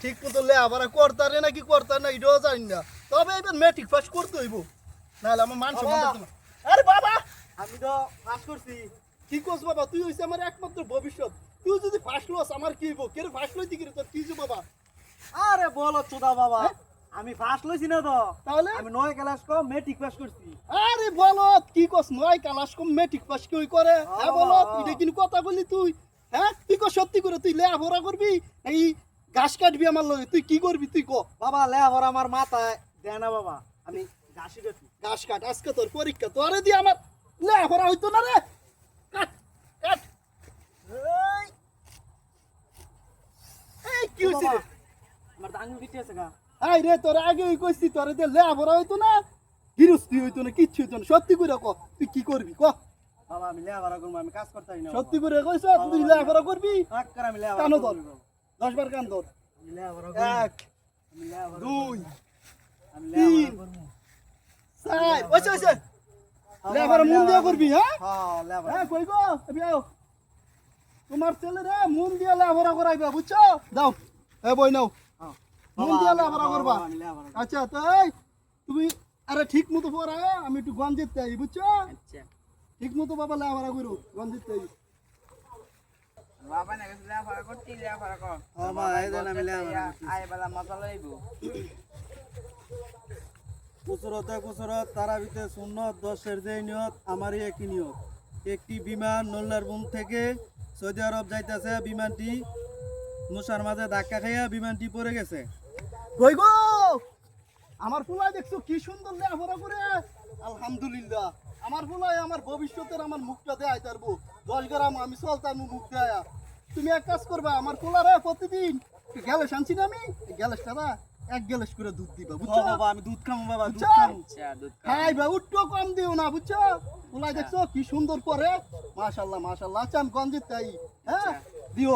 ঠিক মতো লেখাপড়া করতারে নাকি করতার না এটাও জানি না, তবে এবার মেট্রিক পাস করতে হইব, নাহলে আমার মান সম্মান থাকবে না। আরে বাবা, আমি তো পাস করছি। কি করছ বাবা, তুই হইছে আমার একমাত্র ভবিষ্যৎ, তুই যদি ফার্স্ট লস আমার কি হইব, কে ফার্স্ট লইতে গিয়ে তোর কি হইছে বাবা? আরে বলো চোদা বাবা, আমি ফার্স্ট লইছি না তো, তাহলে আমি 9 ক্লাস কম মেট্রিক পাস করছি। আরে বলো কি কস, 9 ক্লাস কম মেট্রিক পাস কি করে? হ্যাঁ বলো, এটা কিন্তু কথা বললি তুই? হ্যাঁ তুই কো সত্যি করে তুই লেখাপড়া করবি এই ঘাস কাটবি আমার লগে, তুই কি করবি তুই কো? বাবা লেখাপড়া আমার মাথায় দেয় না বাবা, আমি ঘাসি কাটি। ঘাস কাট, আজকে তোর পরীক্ষা, তোরে দিয়ে আমার লেখাপড়া হইতো না রে। কাট কাট। এই, এই কি হইছে রে? আমার তো আঙুল কেটে আছে গা। আই রে, তোর আগে কইছি তোরে দিয়ে লেখাপড়া হইতো না, গৃহস্থী হইতো না, কিচ্ছু হইতো না। সত্যি করে ক, তুই কি করবি ক? বাবা আমি লেখাপড়া করবো, আমি কাজ করতে পারি না। সত্যি করে কইছ তুই লেখাপড়া করবি? আমি লেখাপড়া কানো ধর, করবো। 10 বার কান ধর। আমি লেখাপড়া করবো। 1 আমি লেখাপড়া 2 করবো। আমি তিন। লেখাপড়া করবো। 4 ওইছে ওইছে লেখাপড়া মন দিয়ে করবি। হ্যাঁ হ্যাঁ লেখাপড়া। হ্যাঁ কই গো, এবি আও, তোমার ছেলে রে মন দিয়ে লেখাপড়া করাইবা, বুঝছো? দাও এ বই নাও, হ্যাঁ। মন দিয়ে লেখাপড়া করবা। আমি লেখাপড়া করবো। আচ্ছা তাই তুমি আরে ঠিক মতো পড়ায়, আমি একটু গঞ্জিত চাই, বুঝছো? আচ্ছা ঠিক মতো বাবা লেখাপড়া করো, গঞ্জিত চাই। বাবা না গেছে লেখাপড়া করতে, লেখাপড়া কর। হ্যাঁ মা, এই দেন আমি লেখাপড়া করতেছি। আয় বেলা মজা লইব। কুসরত তারাবিতে সুন্নত 10-এর যে নিয়ত, আমারই একই নিয়ত। একটি বিমান নল্লারবুম থেকে সৌদি আরব যাইতেছে, বিমানটি মুসার মাঝে ধাক্কা খাইয়া বিমানটি পড়ে গেছে। কই গো, আমার পোলায় দেখছো কি সুন্দর লেখাপড়া করে, আলহামদুলিল্লাহ। আমার পোলায় আমার ভবিষ্যতের আমার মুখটা দেয় তারবো, 10 গ্রাম আমি চলতাম মুখ দেয়া। তুমি এক কাজ করবা, আমার পোলারে প্রতিদিন গ্যালেস আনছি না আমি, গ্যালেসটা না 1 গ্যালেস করে দুধ দিবা, বুঝছো? বাবা আমি দুধ খাবো, বাবা দুধ বুঝছো? খাবো। আচ্ছা দুধ খা। হাই বা উঠটো কম দিও না, বুঝছো? পোলায় দেখছো কি সুন্দর পরে, মাশাআল্লাহ মাশাআল্লাহ। আচ্ছা আমি গঞ্জিত চাই, হ্যাঁ দিও।